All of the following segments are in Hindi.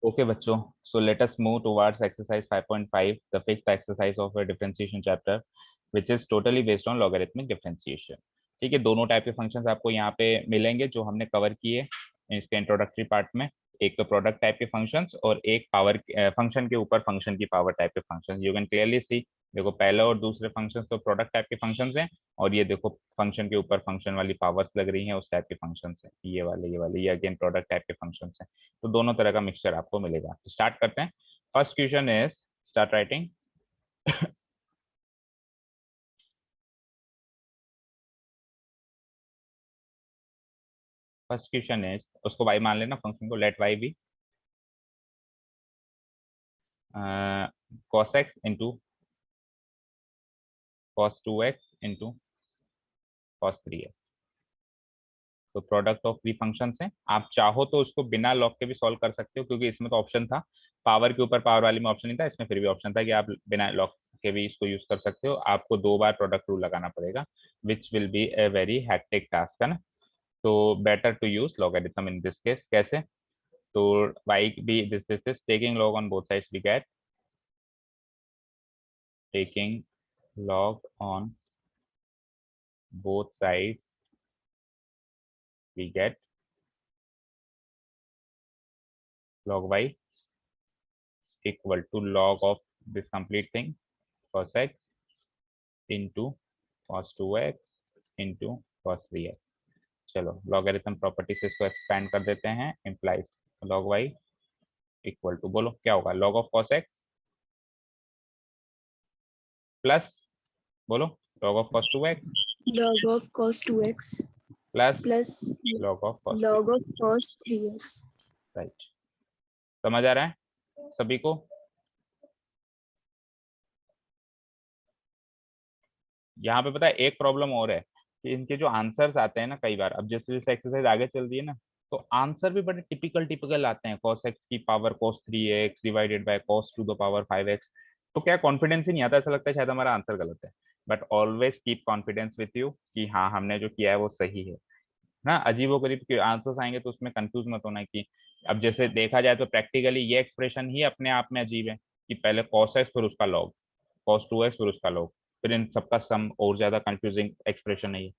Okay, बच्चों, so let us move towards exercise 5.5, the fifth exercise of a differentiation chapter, which is totally based on logarithmic differentiation. ठीक है, दोनों टाइप के फंक्शंस आपको यहाँ पे मिलेंगे जो हमने कवर किए इसके इंट्रोडक्टरी पार्ट में। एक तो प्रोडक्ट टाइप के फंक्शंस और एक पावर फंक्शन के ऊपर फंक्शन की पावर टाइप के functions. You can clearly see, देखो पहले और दूसरे फंक्शंस तो प्रोडक्ट टाइप के फंक्शंस हैं, और ये देखो फंक्शन के ऊपर फंक्शन वाली पावर्स लग रही हैं उस टाइप के फंक्शंस हैं। ये अगेन प्रोडक्ट टाइप के फंक्शंस हैं। तो दोनों तरह का मिक्सचर आपको मिलेगा। तो स्टार्ट करते हैं। First question is, start writing. First question is, उसको वाई मान लेना, फंक्शन को let Y be cos x into cos 2x into cos 3x। तो प्रोडक्ट ऑफ थ्री फंक्शंस हैं। आप चाहो तो उसको बिना लॉग के भी सॉल्व कर सकते हो, क्योंकि इसमें तो ऑप्शन था, पावर के ऊपर पावर वाली में ऑप्शन नहीं था, इसमें फिर भी ऑप्शन था कि आप बिना लॉग के भी इसको यूज कर सकते हो। आपको दो बार प्रोडक्ट रूल लगाना पड़ेगा, which will be a very hectic task, है ना। तो better to use logarithm in this case. कैसे? तो y be this is taking log on both sides, we get taking log on both sides, we get log y equal to log of this complete thing cos x into cos 2x into cos 3x। चलो लॉगरिथम प्रॉपर्टी से इसको एक्सपैंड कर देते हैं। Implies log y equal to, बोलो क्या होगा, log of cos x plus, बोलो log of cos 2x log of cos 2x plus plus log of cos 3x। log of cos 3x। Right, समझ आ रहा है सभी को? यहाँ पे पता है एक प्रॉब्लम और है कि इनके जो आंसर्स आते हैं ना, कई बार अब जैसे जैसे एक्सरसाइज आगे चल रही है ना, तो आंसर भी बड़े टिपिकल टिपिकल आते हैं। cos x की power cos 3x divided by cos to the power 5x। तो क्या कॉन्फिडेंस ही नहीं आता, ऐसा लगता है शायद हमारा आंसर गलत है। But always keep confidence with you कि हाँ हमने जो किया है वो सही है ना। अजीबोगरीब के आंसर्स आएंगे तो उसमें कंफ्यूज मत होना कि अब जैसे देखा जाए तो प्रैक्टिकली ये एक्सप्रेशन ही अपने आप में अजीब है कि पहले cos x फिर उसका log, cos 2x फिर उसका log, फिर इन सबका सम, और ज्यादा कंफ्यूजिंग एक्सप्रेशन है ये।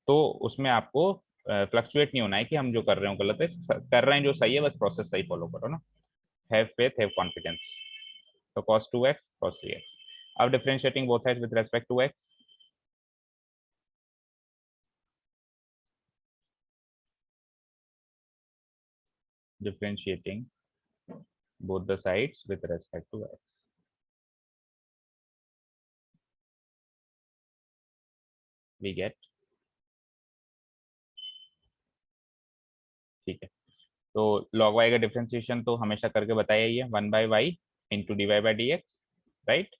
तो उसमें आपको फ्लक्चुएट नहीं होना है कि हम जो कर रहे हो गलत है, कर रहे हैं जो सही है, बस प्रोसेस सही फॉलो करो ना। Have faith, have confidence. तो cos 2x cos 3x। अब differentiating both sides with respect to x, differentiating both the sides with respect to x, we get, ठीक है। तो log y का डिफरेंशिएशन तो हमेशा करके बताया ही है, 1/y into D Y by D X, right.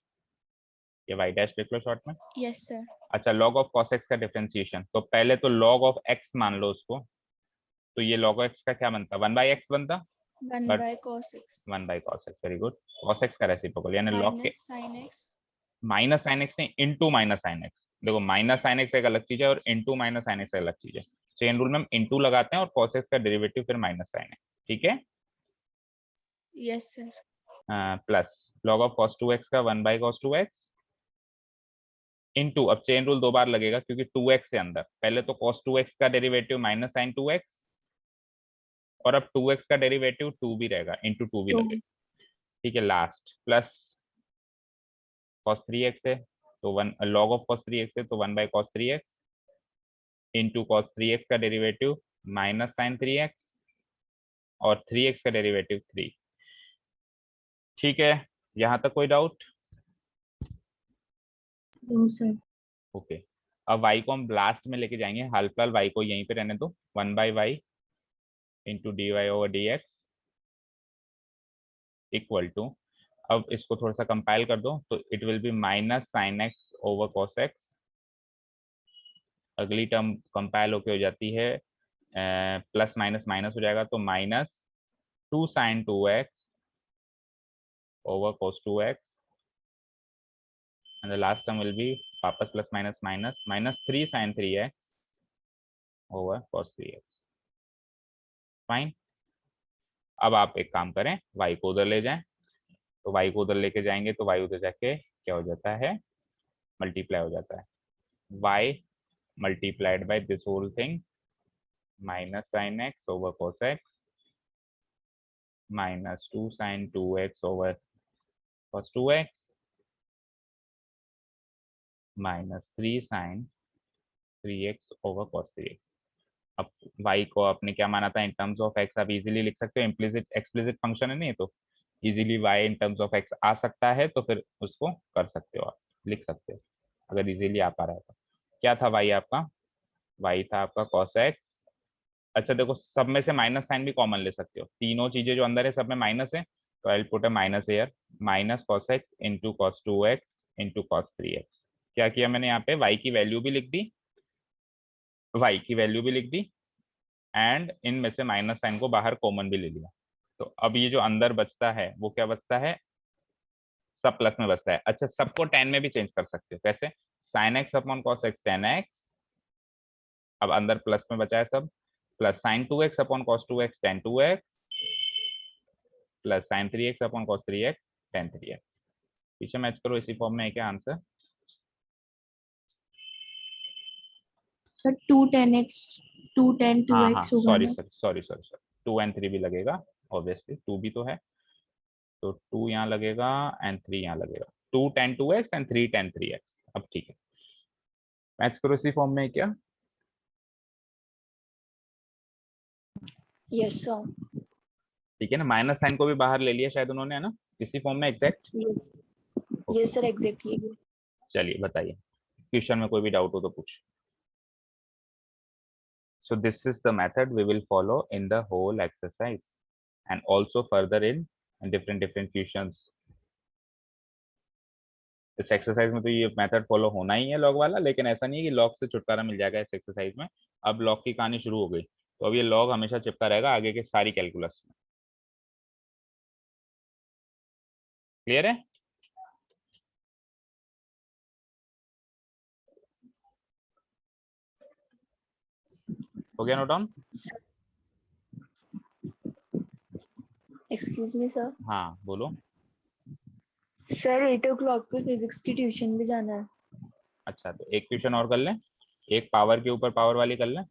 ये y डैश लिख लो शॉर्ट में। yes sir। अच्छा, log ऑफ cos x का डिफरेंशिएशन, तो पहले तो log ऑफ x मान लो उसको, तो ये log ऑफ x का क्या बनता, 1/x बनता, 1 but by cos x 1/cos x, very good. cos x का रेसिप्रोकल यानी log के minus sin x। Minus sine x नहीं, इंटू माइनस साइन एक्स। देखो माइनस साइन एक्स एक अलग चीज है और इंटू माइनस साइन एक्स एक अलग चीज है। चेन रूल में हम इंटू लगाते हैं और cos x का डेरिवेटिव फिर माइनस साइन है, ठीक है। yes sir। Plus log of cos 2x का 1/cos 2x इंटू, अब चेन रूल दो बार लगेगा क्योंकि 2x से अंदर, पहले तो cos 2x का डेरिवेटिव माइनस साइन 2x, और अब 2x का डेरिवेटिव 2 भी रहेगा, इंटू 2 भी लगेगा, ठीक है। लास्ट प्लस cos 3x है, तो one log of cos 3x है तो 1/cos 3x into cos 3x का डेरिवेटिव माइनस साइन 3x और 3x का डेरिवेटिव 3। ठीक है, यहाँ तक कोई डाउट? no sir। ओके, अब y को हम लास्ट में लेके जाएंगे, हाल फिलहाल y को यहीं पे रहने दो, 1/y into D Y over D X equal to, अब इसको थोड़ा सा कंपाइल कर दो तो it will be minus sine X over cos X. अगली टर्म कंपाइल होके हो जाती है, प्लस माइनस माइनस हो जाएगा तो minus 2 sine 2x over cos 2x, and the last term will be वापस plus minus minus minus 3 sin 3x over cos 3x। Fine. अब आप एक काम करें, y को उधर ले जाएं, तो y को उधर लेके जाएंगे तो y उधर जाके क्या हो जाता है, मल्टीप्लाई हो जाता है, y multiplied by this whole thing minus sine X over cos x minus 2 sine 2x over cos 2x minus 3 sine 3x over cos 3x। अब y को आपने क्या माना था, इन टर्म्स ऑफ x आप इजीली लिख सकते हो, इम्प्लिसिट एक्सप्लिसिट फंक्शन है नहीं, तो easily y in terms of x आ सकता है, तो फिर उसको कर सकते हो, आप लिख सकते हो अगर इजीली आ पा रहा है तो। क्या था y आपका, y था आपका cos x। अच्छा देखो, सब में से माइनस साइन भी कॉमन ले सकते हो, तीनों चीजें जो अंदर है सब में माइनस है, तो I put a minus air, minus cos x into cos 2x into cos 3x। क्या किया मैंने यहाँ पे, y की वैल्यू भी लिख दी, y की वैल्यू भी लिख दी, एंड इनमें से माइनस साइन को बाहर कॉमन भी ले लिया। तो अब ये जो अंदर बचता है वो क्या बचता है, सब प्लस में बचता है। अच्छा, सबको टेन में भी चेंज कर सकते हो, कैसे, sign X upon cos x ten x, अब अंदर प्लस में बचा है सब, plus sign 2x upon cos 2x ten 2x plus sign 3x upon cos 3x ten 3x। पीछे मैच करो, इसी फॉर्म में है क्या आंसर। सर 2 10x 2 10 हाँ हाँ 2x होगा सॉरी ना? Sorry sorry sorry sorry, 2 and 3 भी लगेगा, ऑब्वियसली 2 भी तो है, तो 2 यहाँ लगेगा एंड 3 यहाँ लगेगा, 2 10 2x एंड 3 10 3x। अब ठीक है, मैच करो इसी फॉर्म में है क्या। Yes sir. ठीक है ना, माइनस साइन को भी बाहर ले लिया शायद उन्होंने, है ना, इसी फॉर्म में exact. Yes okay, yes sir, exactly. चलिए बताइए, क्वेश्चन में कोई भी डाउट हो तो पूछ। So this is the method we will follow in the whole exercise and also further in different questions. इस एक्सरसाइज में तो ये मेथड फॉलो होना ही है लॉग वाला, लेकिन ऐसा नहीं है कि लॉग से छुटकारा मिल जाएगा इस एक्सरसाइज में। अब लॉग की कहानी शुरू हो गई, तो अब ये लॉग हमेशा चिपका रहेगा आगे के सारी कैलकुलस में। क्लियर है। हो गया note down. Excuse me sir. हाँ बोलो। सर 8 o'clock पे फिजिक्स की ट्यूशन भी जाना है। अच्छा, तो एक क्वेश्चन और कर लें, एक पावर के ऊपर पावर वाली कर लें,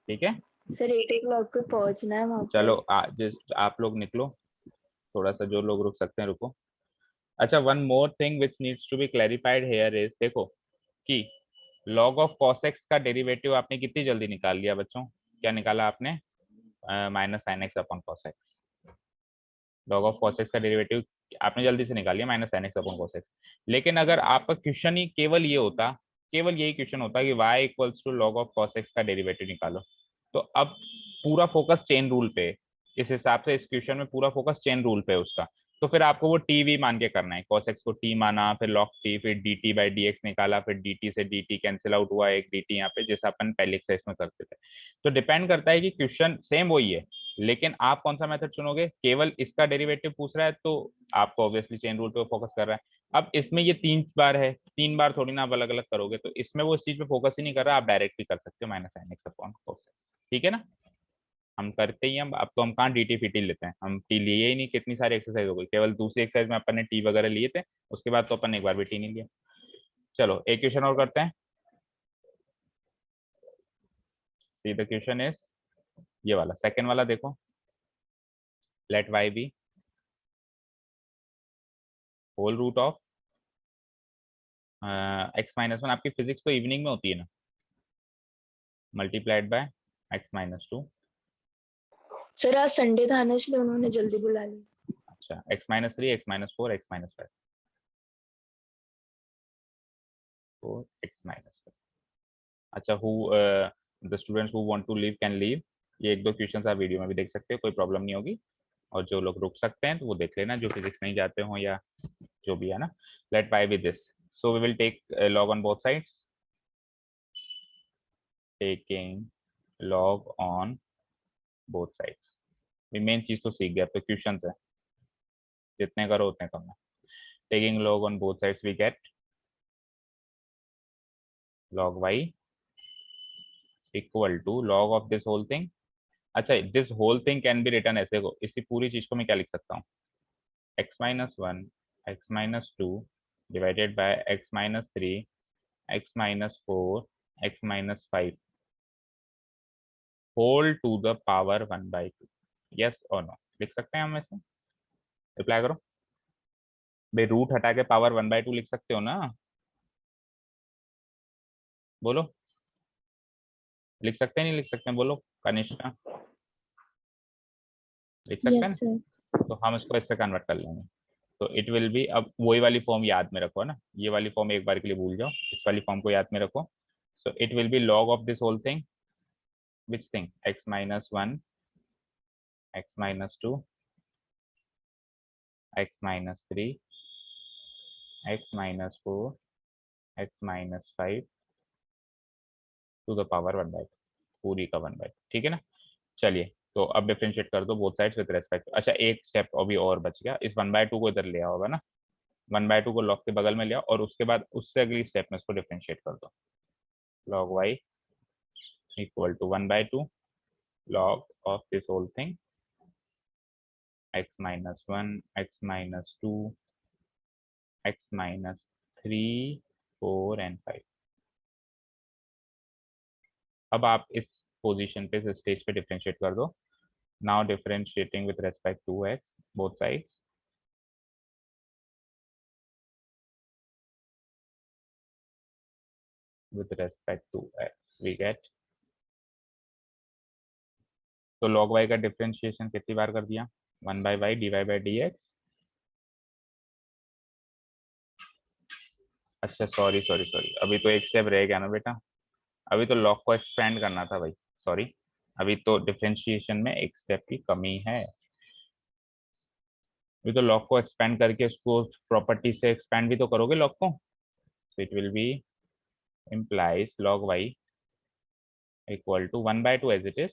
ठीक है। सर 8 o'clock पे पहुंचना है वहाँ चलो पर। जस्ट आप लोग निकलो, थोड़ा सा जो लोग रुक सकते हैं रुको। अच्छा, one more thing which needs to be clarified here is, देखो कि log ऑफ cos x का डेरिवेटिव आपने कितनी जल्दी निकाल लिया बच्चों, क्या निकाला आपने, minus sine X upon cos x। log of cos x का डेरिवेटिव आपने जल्दी से निकाल लिया, minus sine X upon cos x। लेकिन अगर आपका क्वेश्चन ही केवल ये होता, केवल यही क्वेश्चन होता कि y equals to log of cos x का डेरिवेटिव निकालो, तो अब पूरा फोकस चेन रूल पे, इस हिसाब से इस क्वेश्चन में पूरा फोकस चेन रूल पे है उसका। तो फिर आपको वो टी वी मान के करना है, cos x को t माना, फिर log t, फिर dt बाई dx निकाला, फिर dt से dt कैंसिल आउट हुआ, एक dt यहाँ पे, जैसा अपन पहले एक्सरसाइज में करते थे। तो डिपेंड करता है कि क्वेश्चन सेम वही है, लेकिन आप कौन सा मेथड चुनोगे, केवल इसका डेरिवेटिव पूछ रहा है तो आपको ऑब्वियसली चेन रूल पे फोकस कर रहा है। अब इसमें ये 3 बार है, 3 बार थोड़ी ना आप अलग अलग करोगे, तो इसमें वो इस चीज पे फोकस ही नहीं कर रहा, आप डायरेक्ट भी कर सकते हो minus sine X upon cos x। ठीक है ना, हम करते ही हम, अब तो हम कहाँ डी टी फीटी लेते हैं, हम टी लिए ही नहीं, कितनी सारी एक्सरसाइज हो गई, केवल दूसरी एक्सरसाइज में अपन ने टी वगैरह लिए थे, उसके बाद तो अपन ने एक बार भी टी नहीं लिया। चलो एक क्वेश्चन और करते हैं, सी द क्वेश्चन इज ये वाला, सेकंड वाला देखो, let Y be whole root of x minus one, आपकी फिजिक्स तो इवनिंग में होती है ना, multiplied by x minus two. Sir आज संडे था ना, इसलिए उन्होंने जल्दी बुला लिया। अच्छा, x minus three, x minus four, x minus five, four x minus five. अच्छा, who the students who want to leave can leave, ये एक दो क्वेश्चंस आप वीडियो में भी देख सकते हो, कोई प्रॉब्लम नहीं होगी, और जो लोग रुक सकते हैं तो वो देख लेना, जो फिजिक्स नहीं जाते हो या जो भी है ना। Let by with this, so we will take log on both sides, taking log on both sides. Main चीज तो सीख गया, अब तो क्वेश्चन है, जितने करो उतने कम है। Taking log on both sides we get log y equal to log of this whole thing अच्छा, this whole thing can be written ऐसे को, इसी पूरी चीज को मैं क्या लिख सकता हूँ, x-1 x-2 divided by x-3 x-4 x-5 whole to the power 1/2। Yes और नो लिख सकते हैं हम ऐसे, रिप्लाई करो भाई। रूट हटा के पावर 1/2 लिख सकते हो ना, बोलो लिख सकते हैं नहीं लिख सकते हैं, बोलो कनिष्ठा, लिख सकते हैं यस ना? सर। तो हम इसको इससे कन्वर्ट कर लेंगे। तो इट विल बी, अब वही वाली फॉर्म याद में रखो ना, ये वाली फॉर्म एक बार के लिए भूल जाओ, इस वाली फॉर्म को याद में रखो। So it will be log of this whole thing, which thing, x-1 x-2 x-3 x-4 x-5 to the power 1/2, पूरी का 1/2, ठीक है ना। चलिए, तो अब डिफरेंशिएट कर दो बोथ साइड्स विद रेस्पेक्ट, अच्छा एक स्टेप अभी और बच गया, इस 1/2 को इधर ले आओ होगा ना, 1/2 को लॉग के बगल में ले आओ, और उसके बाद उससे अगली स्टेप में इसको डिफरेंशिएट कर दो। log y equal to 1/2 log of this whole thing, x-1 x-2 x-3 4 and 5। अब आप इस पोजीशन पे, इस स्टेज पे डिफरेंशिएट कर दो। Now differentiating with respect to x both sides, with respect to x we get, तो log y का डिफरेंशिएशन कितनी बार कर दिया, 1/y dy/dx। अच्छा सॉरी सॉरी सॉरी, अभी तो एक स्टेप रह गया ना बेटा, अभी तो log को एक्सपेंड करना था भाई, सॉरी, अभी तो डिफरेंशिएशन में एक स्टेप की कमी है। अभी तो log को एक्सपेंड करके उसको प्रॉपर्टी से एक्सपेंड भी तो करोगे log को, so it will be implies log y equal to 1/2 as it is,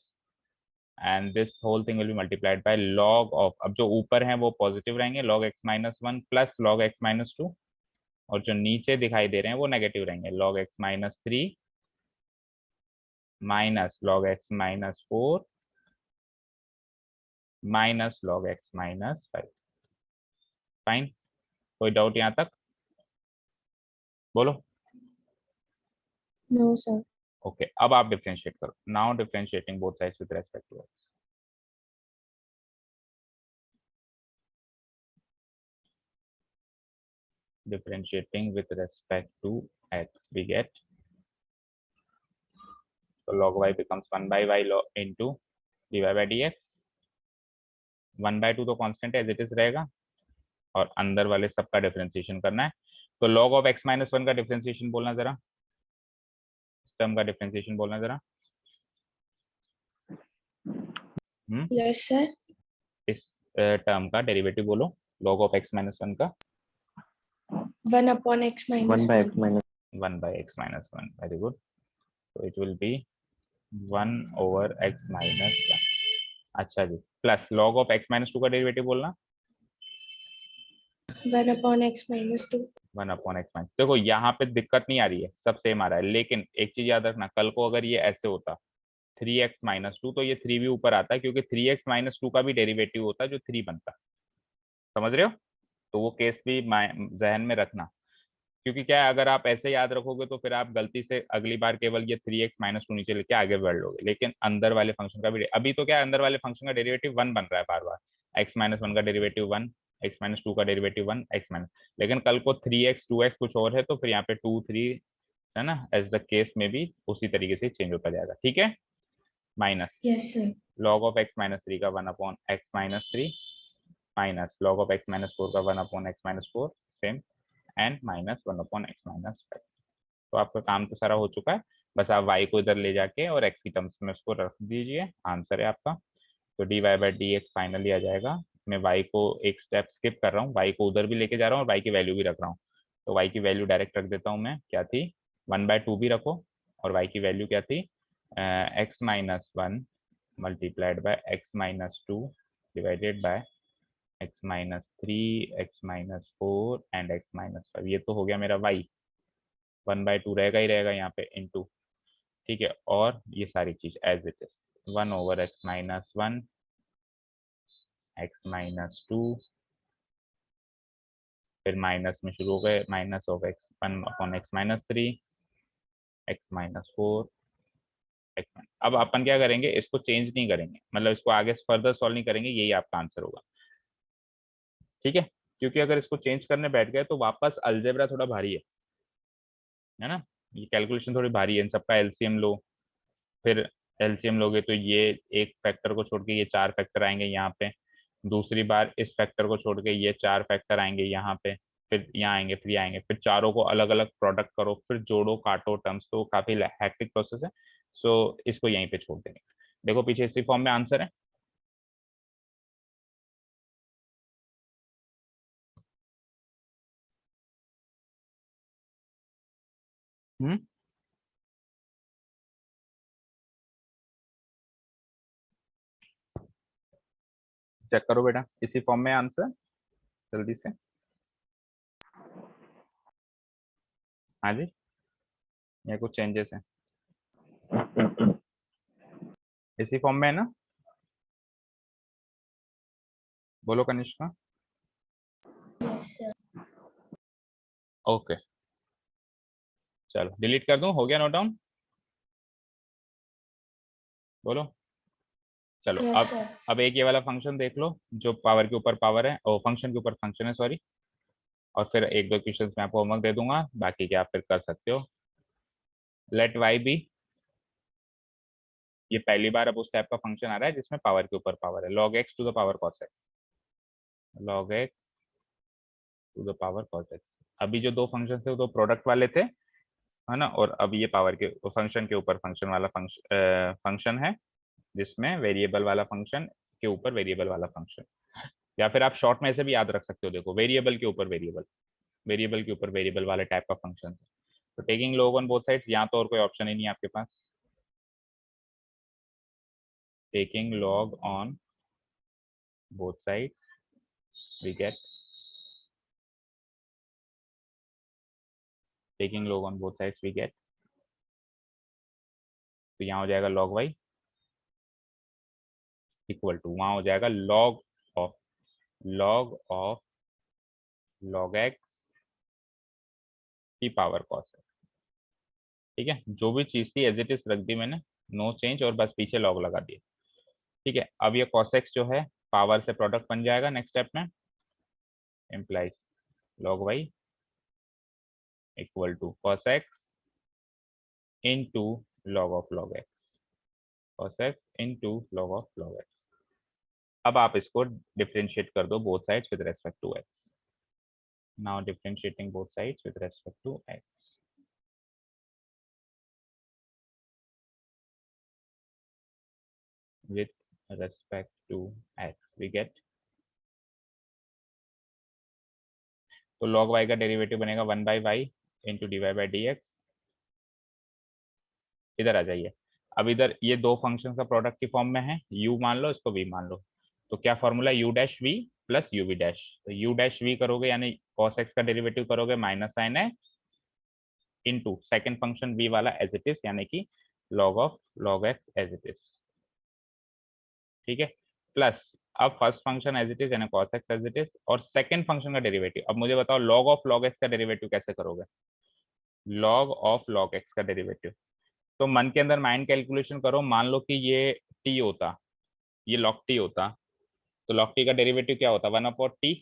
and this whole thing will be multiplied by log of, अब जो ऊपर हैं वो पॉजिटिव रहेंगे, log x-1 plus log x-2, और जो नीचे दिखाई दे रहे हैं वो नेगेटिव रहेंगे, log x-3 minus log x-4 minus log x-5। Fine, कोई डाउट यहाँ तक, बोलो। No sir. ओके, अब आप डिफरेंशिएट करो, now differentiating both sides with respect to x, differentiating with respect to x we get, so log y becomes 1/y log into dy/dx, 1/2 तो कांस्टेंट है एज इट इज रहेगा, और अंदर वाले सबका डिफरेंशिएशन करना है। तो log ऑफ x-1 का डिफरेंशिएशन बोलना जरा, इस टर्म का डिफरेंशिएशन बोलना जरा। Yes sir. इस टर्म का डेरिवेटिव बोलो, log ऑफ x-1 का 1/x-1। 1/x-1, वेरी गुड, तो इट विल बी 1/x-1। अच्छा जी, प्लस log ऑफ x-2 का डेरिवेटिव बोलना 1/x-2। 1/x-, देखो यहाँ पे दिक्कत नहीं आ रही है, सब सेम आ रहा है, लेकिन एक चीज याद रखना, कल को अगर ये ऐसे होता 3x-2, तो ये 3 भी ऊपर आता है, क्योंकि 3x-2 का भी डेरिवेटिव होता है जो 3 बनता है, समझ रहे हो, तो वो केस भी जहन में रखना, क्योंकि क्या है, अगर आप ऐसे याद रखोगे तो फिर आप गलती से अगली बार केवल ये 3x-2 नीचे लेके आगे बढ़ लोगे, लेकिन अंदर वाले फंक्शन का भी, अभी तो क्या है, अंदर वाले फंक्शन का डेरिवेटिव 1 बन रहा है बार बार, x-1 का डेरिवेटिव 1, x-2 का डेरिवेटिव 1 x-, लेकिन कल को 3x 2x कुछ और है, तो फिर यहाँ पे 2 3 है ना, एज द केस में भी उसी तरीके से चेंज होता जाएगा, ठीक है। Minus yes sir. log of x-3 का 1/x-3 minus log of x-4 का 1/x-4 same, and minus 1/x-5। तो आपका काम तो सारा हो चुका है, बस आप y को इधर ले जाके और x की टर्म्स में उसको रख दीजिए, आंसर है आपका। तो dy/dx फाइनली आ जाएगा, मैं y को एक स्टेप स्किप कर रहा हूँ, y को उधर भी लेके जा रहा हूँ और y की वैल्यू भी रख रहा हूँ, तो y की वैल्यू डायरेक्ट रख देता हूँ मैं, क्या थी 1/2 भी रखो, और y की वैल्यू क्या थी x-1 multiplied by x-2 divided by x-3 x-4 and x-5, ये तो हो गया मेरा y, 1/2 रहेगा ही रहेगा यहाँ पे इनटू, ठीक है, और ये सारी चीज as it is, 1/(x-1), x-2, फिर माइनस में शुरू हो गए, -(1/(x-3), x-4, x-. अब अपन क्या करेंगे, इसको चेंज नहीं करेंगे, मतलब इसको आगे फर्दर सॉल्व नहीं करेंगे, यही आपका आंसर होगा, ठीक है। क्योंकि अगर इसको चेंज करने बैठ गए तो वापस अलजेब्रा थोड़ा भारी है ना, ये कैलकुलेशन थोड़ी भारी है, इन सबका एलसीएम लो, फिर एलसीएम लोगे तो ये एक फैक्टर को छोड़ के ये 4 फैक्टर आएंगे यहाँ पे, दूसरी बार इस फैक्टर को छोड़ के ये 4 फैक्टर आएंगे यहाँ पे, फिर यहाँ आएंगे, फिर यहाँ आएंगे, फिर चारों को अलग अलग प्रोडक्ट करो, फिर जोड़ो काटो टर्म्स, तो काफी हैक्टिक प्रोसेस है। सो इसको यहीं पे छोड़ देंगे। देखो पीछे इसी फॉर्म में आंसर है। हम्म, चेक करो बेटा, इसी फॉर्म में आंसर, जल्दी से। हाँ जी, ये कुछ चेंजेस है, इसी फॉर्म में है ना, बोलो कनिष्का। ओके, चलो डिलीट कर दूं, हो गया नोट डाउन, बोलो। चलो अब एक ये वाला फंक्शन देख लो जो पावर के ऊपर पावर है, और फंक्शन के ऊपर फंक्शन है, सॉरी। और फिर एक दो क्वेश्चंस मैं आपको होमवर्क दे दूंगा, बाकी क्या आप फिर कर सकते हो। लेट वाई बी, ये पहली बार अब उस टाइप का फंक्शन आ रहा है जिसमें पावर के ऊपर पावर है, log x to the power cos x, log x to the power cos x। अभी जो दो फंक्शन थे वो दो प्रोडक्ट वाले थे, है ना, और अब ये पावर के फंक्शन के ऊपर फंक्शन वाला फंक्शन है, जिसमें वेरिएबल वाला फंक्शन के ऊपर वेरिएबल वाला फंक्शन, या फिर आप शॉर्ट में ऐसे भी याद रख सकते हो, देखो वेरिएबल के ऊपर वेरिएबल, वेरिएबल के ऊपर वेरिएबल वाले टाइप का फंक्शन। तो taking log on both sides, यहाँ तो और कोई ऑप्शन ही नहीं है आपके पास, taking log on both sides we get, taking log on both sides we get, तो यहाँ हो जाएगा log y इक्वल टू, वहां हो जाएगा log ऑफ log x की पावर cos x, ठीक है। जो भी चीज थी एज इट इज रख दी मैंने, नो चेंज, और बस पीछे लॉग लगा दिए, ठीक है। अब ये cos x जो है पावर से प्रोडक्ट बन जाएगा नेक्स्ट स्टेप में, implies log y equal to cos x into log of log x, cos x into log of log x। अब आप इसको डिफरेंशिएट कर दो both sides with respect to x, now differentiating both sides with respect to x, with respect to x we get, तो log y का डेरिवेटिव बनेगा 1/y इंटू dy/dx। इधर आ जाइए, अब इधर ये दो फंक्शन का प्रोडक्ट की फॉर्म में है, u मान लो, इसको v मान लो, तो क्या formula u dash v plus u v dash, तो u डैश v करोगे यानी cos x का डेरिवेटिव करोगे minus sine x into second function v वाला एज इट इज, यानी कि log of log x as it is, ठीक है, प्लस अब first function as it is यानी cos x as it is, और सेकंड फंक्शन का डेरिवेटिव। अब मुझे बताओ log ऑफ log x का डेरिवेटिव कैसे करोगे, log ऑफ log x का डेरिवेटिव, तो मन के अंदर माइंड कैलकुलेशन करो, मान लो कि ये t होता, ये log t होता, तो log t का डेरिवेटिव क्या होता, 1/t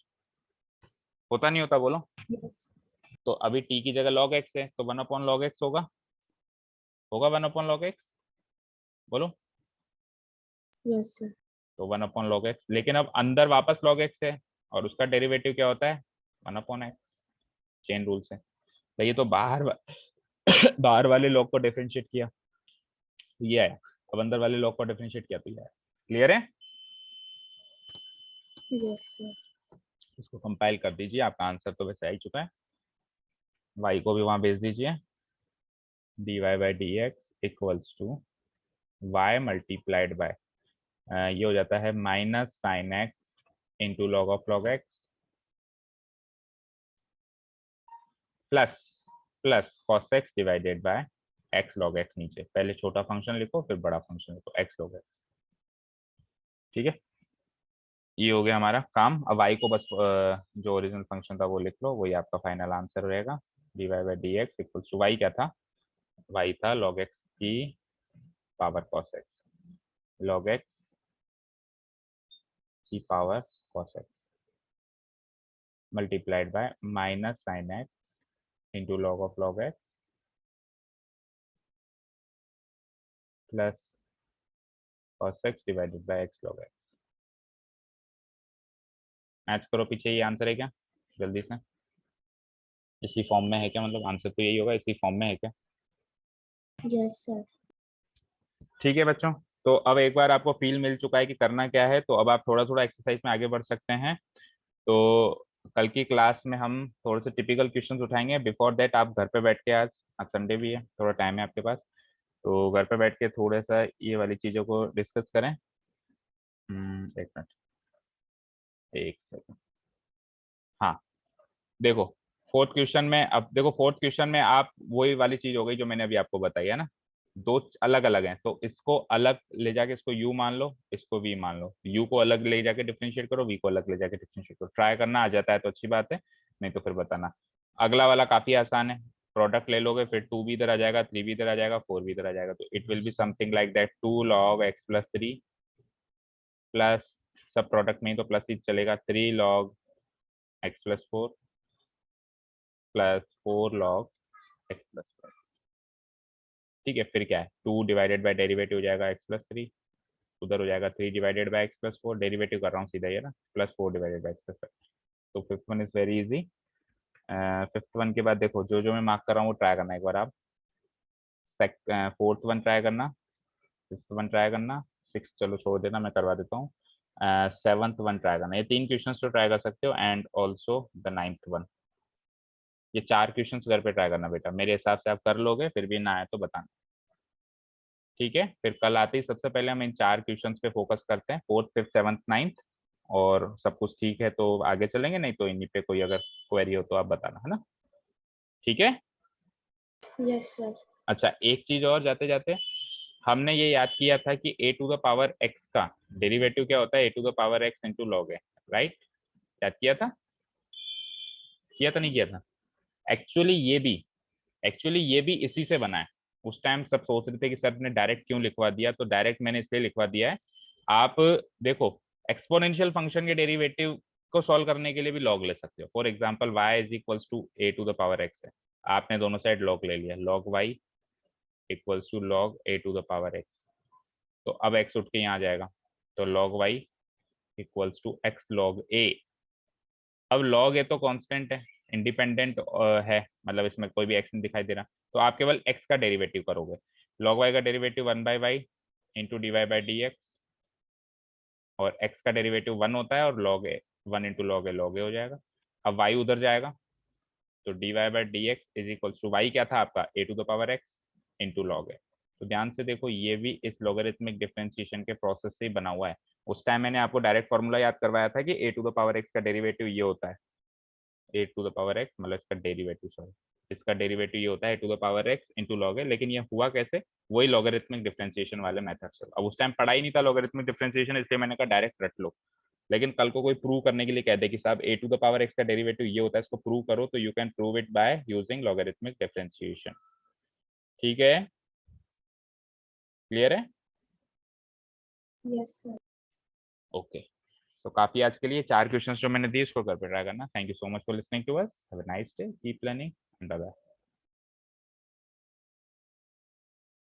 होता, नहीं होता, बोलो। तो अभी t की जगह log x है, तो 1/log x होगा, होगा 1/log x, बोलो। Yes sir. तो 1/log x, लेकिन अब अंदर वापस log x है, और उसका डेरिवेटिव क्या होता है, 1/x, चेन रूल से। तो ये तो बाहर वाले लॉग को डिफरेंशिएट किया तो ये आया, अब अंदर वाले लॉग को डिफरेंशिएट किया तो ये आया, क्लियर है। Yes sir. इसको कंपाइल कर दीजिए, आपका आंसर तो वैसे आ ही चुका है, y को भी वहां भेज दीजिए, dy/dx equals to y multiplied by, ये हो जाता है minus sine X into log of log X plus plus cos X divided by X log X नीचे, पहले छोटा फंक्शन लिखो फिर बड़ा फंक्शन लिखो एक्स लॉग एक्स। ठीक है, ये हो गया हमारा काम। अब y को बस जो ओरिजिनल फंक्शन था वो लिख लो, वही आपका फाइनल आंसर रहेगा। dy by D X equals to Y क्या था, y था log x की power cos x, log x की power cos x multiplied by minus sine x into log x plus cos x divided by x log x। Match करो पीछे, ये आंसर है क्या जल्दी से, इसी फॉर्म में है क्या, मतलब आंसर तो यही होगा, इसी फॉर्म में है क्या? Yes sir. ठीक है बच्चों, तो अब एक बार आपको फील मिल चुका है कि करना क्या है, तो अब आप थोड़ा थोड़ा एक्सरसाइज में आगे बढ़ सकते हैं। तो कल की क्लास में हम थोड़े से टिपिकल क्वेश्चंस उठाएंगे। बिफोर दैट आप घर पे बैठ के, आज आज संडे भी है, थोड़ा टाइम है आपके पास, तो घर पे बैठ के थोड़ा सा ये वाली चीज़ों को डिस्कस करें। एक मिनट, एक सेकंड। हाँ देखो, फोर्थ क्वेश्चन में, अब देखो फोर्थ क्वेश्चन में आप वही वाली चीज हो गई जो मैंने अभी आपको बताई है ना, दो अलग अलग हैं, तो इसको अलग ले जाके इसको u मान लो, इसको v मान लो, u को अलग ले जाके डिफरेंशिएट करो, v को अलग ले जाके डिफरेंशिएट करो। ट्राई करना, आ जाता है तो अच्छी बात है, नहीं तो फिर बताना। अगला वाला काफी आसान है, प्रोडक्ट ले लोगे, फिर 2 भी इधर आ जाएगा, 3 भी इधर आ जाएगा, 4 भी इधर आ जाएगा, तो it will be something like that 2 log x plus 3 plus, सब प्रोडक्ट में ही तो प्लस ही चलेगा, 3 log x plus 4 plus 4 log x plus 5। ठीक है, फिर क्या है, 2 डिवाइडेड बाय डेरिवेटिव हो जाएगा x प्लस 3, उधर हो जाएगा 3 divided by x plus 4, derivative कर रहा हूँ सीधा ये ना, plus 4 divided by x plus 5। तो fifth one is very easy. Fifth one के बाद देखो, जो जो मैं मार्क कर रहा हूँ वो ट्राई करना एक बार आप। फोर्थ वन ट्राई करना, फिफ्थ वन ट्राई करना, सिक्स चलो छोड़ देना, मैं करवा देता हूँ। सेवंथ वन ट्राई करना, ये 3 क्वेश्चन तो ट्राई कर सकते हो, and also the 9th one. ये 4 क्वेश्चन घर पे ट्राई करना बेटा, मेरे हिसाब से आप कर लोगे, फिर भी ना आए तो बताना। ठीक है, फिर कल आते ही सबसे पहले हम इन 4 क्वेश्चंस पे फोकस करते हैं, फोर्थ फिफ्थ सेवंथ नाइन्थ, और सब कुछ ठीक है तो आगे चलेंगे, नहीं तो इन्हीं पे कोई अगर क्वेरी हो तो आप बताना, है ना? ठीक है। Yes sir. अच्छा, एक चीज और जाते जाते, हमने ये याद किया था कि a to the power x का डेरिवेटिव क्या होता है, a to the power x into log है, राइट? याद किया था नहीं किया था? एक्चुअली ये भी इसी से बना है। उस टाइम सब सोच रहे थे कि सर ने डायरेक्ट क्यों लिखवा दिया, तो डायरेक्ट मैंने इसलिए लिखवा दिया है। आप देखो, एक्सपोनेंशियल फंक्शन के डेरिवेटिव को सॉल्व करने के लिए भी लॉग ले सकते हो। For example y is equals to a to the power x है, आपने दोनों साइड लॉग ले लिया, log y equals to log a to the power x, तो अब x उठ के यहाँ आ जाएगा, तो log y equals to x log a। अब log a तो कांस्टेंट है, इंडिपेंडेंट है, मतलब इसमें कोई भी x नहीं दिखाई दे रहा, तो आप केवल x का डेरिवेटिव करोगे। log y का derivative 1 by Y into D Y by D X, और x का डेरिवेटिव 1 होता है, और log a 1 into log a हो जाएगा। अब y उधर जाएगा, तो D Y by D X is equal to Y क्या था आपका, a to the power x into log a। तो ध्यान से देखो, ये भी इस लॉगरिथमिक डिफरेंशिएशन के प्रोसेस से ही बना हुआ है। उस टाइम मैंने आपको डायरेक्ट फॉर्मूला याद करवाया था कि a to the power x का डेरिवेटिव ये होता है, a to the power x, मतलब इसका डेरिवेटिव, सॉरी, इसका डेरिवेटिव ये होता है a to the power x into log a. लेकिन ये हुआ कैसे, वही लॉगरिथमिक डिफरेंशिएशन वाले मेथड से। अब उस टाइम पढ़ा ही नहीं था लॉगरिथमिक डिफरेंशिएशन, इसलिए मैंने कहा डायरेक्ट रट लो। लेकिन कल को कोई प्रूव करने के लिए कह दे कि साहब ए टू द पावर एक्स का डेरिवेटिव ये होता है, इसको प्रूव करो, तो you can prove it by using logarithmic differentiation. ठीक है, क्लियर है? Yes sir. ओके, सो काफी आज के लिए 4 क्वेश्चंस जो मैंने दिए इसको घर पे ट्राई करना। Thank you so much for listening to us, have a nice day, keep learning and bye bye.